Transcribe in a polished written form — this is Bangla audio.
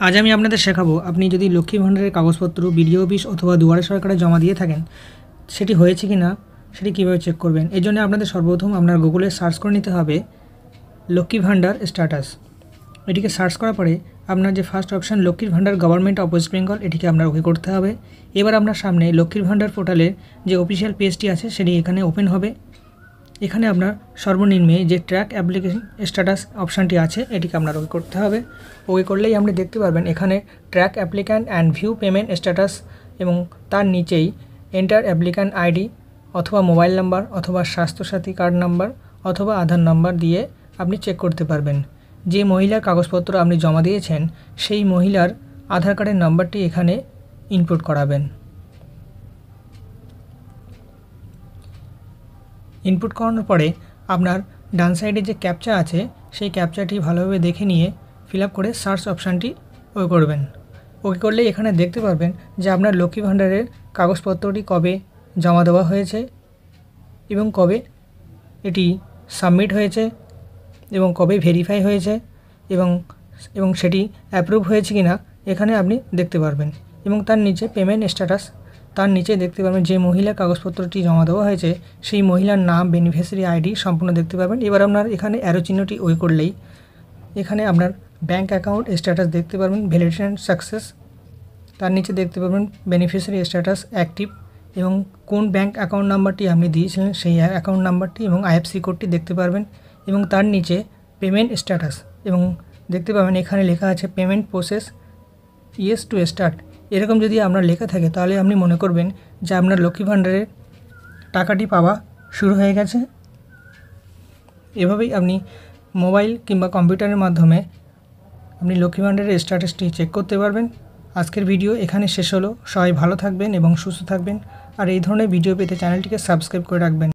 आज আমি আপনাদের শেখাবো আপনি যদি লক্ষ্মী ভাণ্ডারের কাগজপত্র বিডিও অফিস অথবা দুয়ারে সরকারে জমা দিয়ে থাকেন সেটি হয়েছে কি না সেটি কীভাবে চেক করবেন। এর জন্য আপনাদের সর্বপ্রথম আপনার গুগলে সার্চ করে নিতে হবে লক্ষ্মী ভাণ্ডার স্ট্যাটাস। এটিকে সার্চ করার পরে আপনার যে ফার্স্ট অপশান লক্ষ্মীর ভাণ্ডার গভর্নমেন্ট অফ ওয়েস্ট বেঙ্গল এটিকে আপনার ওকে করতে হবে। এবার আপনার সামনে লক্ষ্মীর ভাণ্ডার পোর্টালের যে অফিসিয়াল পেজটি আছে সেটি এখানে ওপেন হবে। এখানে আপনার সর্বনিম্নে যে ট্র্যাক অ্যাপ্লিকেশন স্ট্যাটাস অপশানটি আছে এটিকে আপনার ওকে করতে হবে। ওকে করলেই আপনি দেখতে পারবেন এখানে track applicant and view payment status এবং তার নিচেই এন্টার অ্যাপ্লিক্যান্ট আইডি অথবা মোবাইল নাম্বার অথবা স্বাস্থ্যসাথী কার্ড নাম্বার অথবা আধার নাম্বার দিয়ে আপনি চেক করতে পারবেন। যে মহিলার কাগজপত্র আপনি জমা দিয়েছেন সেই মহিলার আধার কার্ডের নাম্বারটি এখানে ইনপুট করাবেন। ইনপুট করানোর পরে আপনার ডান সাইডে যে ক্যাপচা আছে সেই ক্যাপচাটি ভালোভাবে দেখে নিয়ে ফিল আপ করে সার্চ অপশানটি ওকে করবেন। ওকে করলে এখানে দেখতে পারবেন যে আপনার লক্ষ্মী ভাণ্ডারের কাগজপত্রটি কবে জমা দেওয়া হয়েছে এবং কবে এটি সাবমিট হয়েছে এবং কবে ভেরিফাই হয়েছে এবং সেটি অ্যাপ্রুভ হয়েছে কি না এখানে আপনি দেখতে পারবেন। এবং তার নিচে পেমেন্ট স্ট্যাটাস, তার নিচে দেখতে পাবেন যে মহিলার কাগজপত্রটি জমা দেওয়া হয়েছে সেই মহিলার নাম, বেনিফিশিয়ারি আইডি সম্পূর্ণ দেখতে পাবেন। এবার আপনার এখানে অ্যারো চিহ্নটি ওই করলেই এখানে আপনার ব্যাঙ্ক অ্যাকাউন্ট স্ট্যাটাস দেখতে পারবেন, ভ্যালিডেশন সাকসেস। তার নিচে দেখতে পাবেন বেনিফিশিয়ারি স্ট্যাটাস অ্যাক্টিভ এবং কোন ব্যাঙ্ক অ্যাকাউন্ট নাম্বারটি আপনি দিয়েছিলেন সেই অ্যাকাউন্ট নাম্বারটি এবং আইএফসি কোডটি দেখতে পারবেন। এবং তার নিচে পেমেন্ট স্ট্যাটাস এবং দেখতে পাবেন এখানে লেখা আছে payment process yes to start. এরকম যদি আপনার লেখা থাকে তাহলে আপনি মনে করবেন যে আপনার লক্ষ্মী ভাণ্ডারের টাকাটি পাওয়া শুরু হয়ে গেছে। এভাবেই আপনি মোবাইল কিংবা কম্পিউটারের মাধ্যমে আপনি লক্ষ্মী ভাণ্ডারের স্ট্যাটাসটি চেক করতে পারবেন। আজকের ভিডিও এখানে শেষ হলো। সবাই ভালো থাকবেন এবং সুস্থ থাকবেন। আর এই ধরনের ভিডিও পেতে চ্যানেলটিকে সাবস্ক্রাইব করে রাখবেন।